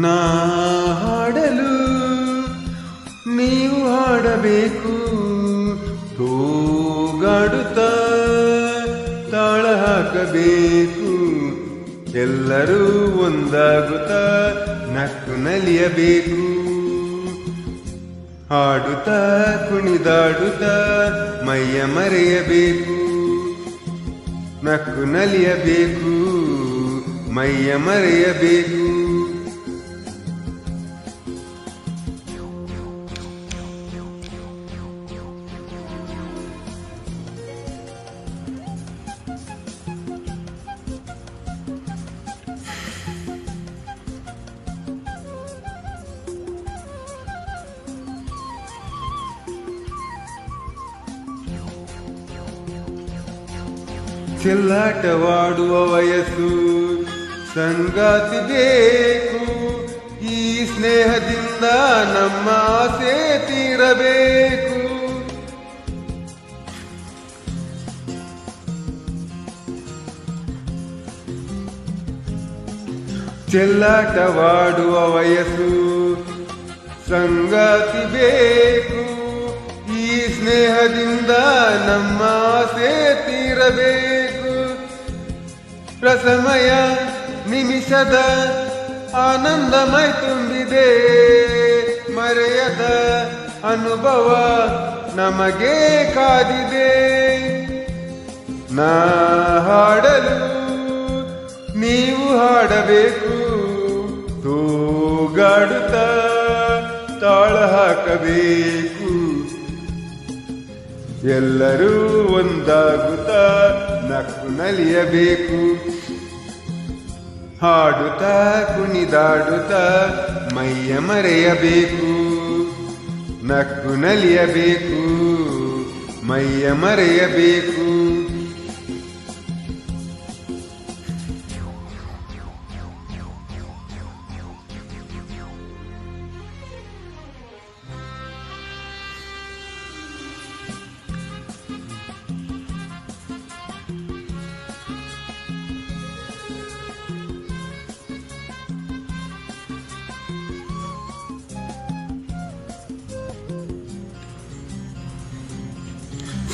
ನಾ ಹಾಡಲು ನೀವು ಹಾಡಬೇಕು, ತೂಗಾಡುತ್ತ ತಾಳ ಹಾಕಬೇಕು, ಎಲ್ಲರೂ ಒಂದಾಗುತ್ತ ನಕ್ಕು ನಲಿಯಬೇಕು. ಹಾಡುತ್ತ ಕುಣಿದಾಡುತ್ತ ಮೈಯ ಮರೆಯಬೇಕು, ನಕ್ಕು ನಲಿಯಬೇಕು, ಮೈಯ ಮರೆಯಬೇಕು. ಚೆಲ್ಲಾಟವಾಡುವ ವಯಸ್ಸು, ಸಂಗಾತಿ ಬೇಕು, ಈ ಸ್ನೇಹದಿಂದ ನಮ್ಮ ಆಸೆ ತೀರಬೇಕು. ಚೆಲ್ಲಾಟವಾಡುವ ವಯಸ್ಸು, ಸಂಗಾತಿ ಬೇಕು, ಈ ಸ್ನೇಹದಿಂದ ನಮ್ಮ ಆಸೆ ತೀರಬೇಕು. ರಸಮಯ ನಿಮಿಷದ ಆನಂದಮಯ ತುಂಬಿದೆ, ಮರೆಯದ ಅನುಭವ ನಮಗೆ ಕಾದಿದೆ. ನಾ ಹಾಡಲು ನೀವು ಹಾಡಬೇಕು, ತೂಗಾಡುತ್ತ ತಾಳ ಹಾಕಬೇಕು, ಎಲ್ಲರೂ ಒಂದಾಗುತ್ತ ನಕ್ಕು ನಲಿಯಬೇಕು. ಹಾಡುತ್ತ ಕುಣಿದಾಡುತ್ತ ಮೈಯ ಮರೆಯಬೇಕು, ನಕ್ಕು ನಲಿಯಬೇಕು, ಮೈಯ ಮರೆಯಬೇಕು.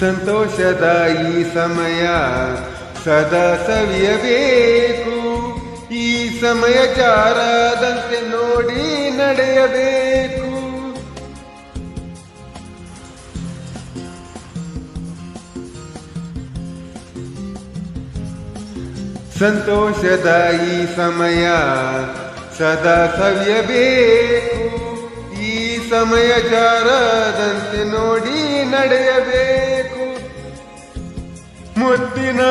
ಸಂತೋಷದ ಈ ಸಮಯ ಸದಾ ಸವಿಯಬೇಕು, ಈ ಸಮಯ ಜಾರದಂತೆ ನೋಡಿ ನಡೆಯಬೇಕು. ಸಂತೋಷದ ಈ ಸಮಯ ಸದಾ ಸವಿಯಬೇಕು, ಈ ಸಮಯ ಜಾರದಂತೆ ನೋಡಿ ನಡೆಯಬೇಕು. ಮುತ್ತಿನ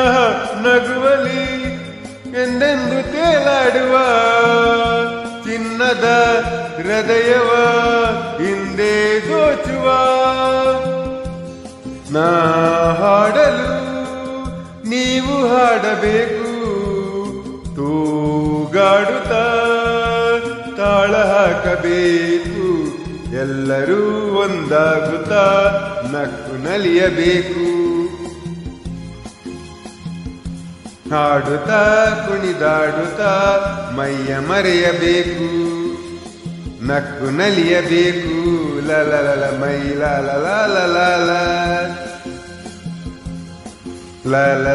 ನಗುವಲಿ ಎಂದೆಂದು ತೇಲಾಡುವ ಚಿನ್ನದ ಹೃದಯವ ಹಿಂದೆ ದೋಚುವ. ನಾ ಹಾಡಲು ನೀವು ಹಾಡಬೇಕು, ತೂಗಾಡುತ್ತ ತಾಳ ಹಾಕಬೇಕು, ಎಲ್ಲರೂ ಒಂದಾಗುತ್ತ ನಕ್ಕು ನಲಿಯಬೇಕು. ಹಾಡುತ್ತ ಕುಣಿದಾಡುತ್ತ ಮೈಯ ಮರೆಯಬೇಕು, ನಕ್ಕು ನಲಿಯಬೇಕು. ಲಲಲ ಮೈ ಲಾಲ ಲಾಲ ಲಾಲ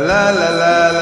ಲಾಲ ಲಾಲ